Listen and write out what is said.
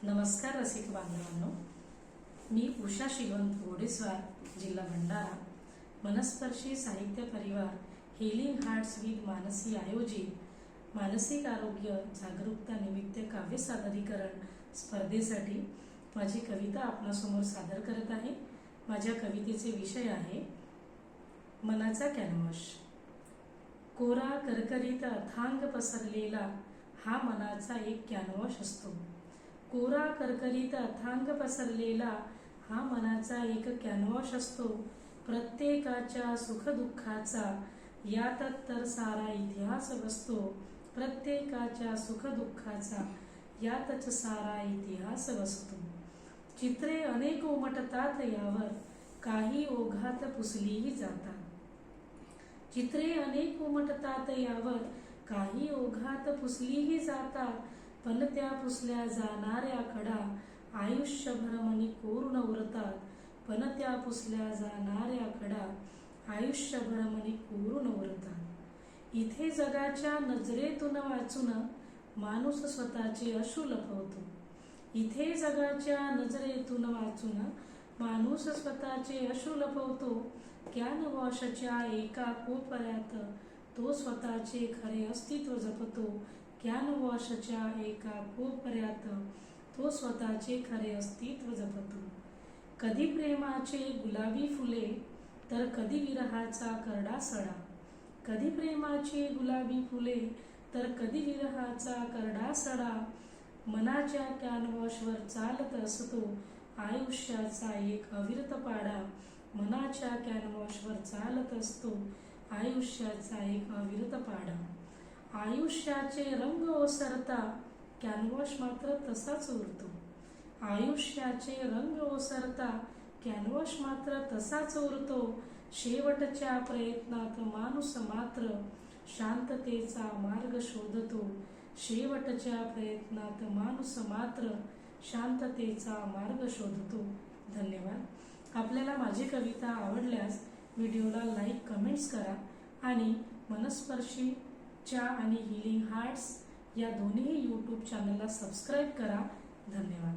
नमस्कार रसिक बांधवांनो, मी उषा श्रीवंत गोडेस्वार, जिल्हा भंडारा, मनस्पर्शी साहित्य परिवार हीलिंग हार्ट्स विथ मानसी आयोजित मानसिक आरोग्य जागरूकता निमित्त काव्य सादरीकरण स्पर्धेसाठी माझी कविता आपणासमोर सादर करत आहे। माझ्या कवितेचे विषय आहे मनाचा कॅनव्हास। कोरा करकरीत अथांग पसरलेला हा मनाचा एक कॅनव्हास असतो। कोरा करकरीत अथांग पसरलेला हा मनाचा एक कॅनव्हास असतो। प्रत्येकाच्या सुखदुःखाचा यातच तर सारा इतिहास बसतो। प्रत्येकाच्या सुखदुःखाचा यातच सारा इतिहास बसतो। चित्रे अनेक उमटतात यावर, काही ओघात पुसलीही जातात। चित्रे अनेक उमटतात यावर, काही ओघात पुसलीही जातात। पण त्या पुसल्या जाणाऱ्या खडा आयुष्यभर मनी कोरून उरतात। पण त्या पुसल्या जाणाऱ्या खडा आयुष्यभर मनी कोरून उरतात। इथे जगाच्या नजरेतून वाचून माणूस स्वतःचे अश्रू लपवतो। इथे जगाच्या नजरेतून वाचून माणूस स्वतःचे अश्रू लपवतो। कॅनव्हासच्या एका कोपऱ्यात तो स्वतःचे खरे अस्तित्व जपतो। कॅनव्हासच्या एका कोपऱ्यात तो स्वतःचे खरे अस्तित्व जपतो। कधी प्रेमाचे गुलाबी फुले, तर कधी विरहाचा करडा सडा। कधी प्रेमाची गुलाबी फुले, तर कधी विरहाचा करडा सडा। मनाच्या कॅनव्हासवर चालत असतो आयुष्याचा एक अविरत पाढा। मनाच्या कॅनव्हासवर चालत असतो आयुष्याचा एक अविरत पाढा। आयुष्याचे रंग ओसरता कॅनव्हास मात्र तसाच उरतो। आयुष्याचे रंग ओसरता कॅनव्हास मात्र तसाच उरतो। शेवटच्या प्रयत्नात माणूस मात्र शांततेचा मार्ग शोधतो। शेवटच्या प्रयत्नात माणूस मात्र शांततेचा मार्ग शोधतो। धन्यवाद। आपल्याला माझी कविता आवडल्यास व्हिडिओला लाईक कमेंट्स करा आणि मनस्पर्शी च्या आणि हीलिंग हार्ट्स या दोन्ही यूट्यूब चॅनलला सबस्क्राईब करा। धन्यवाद।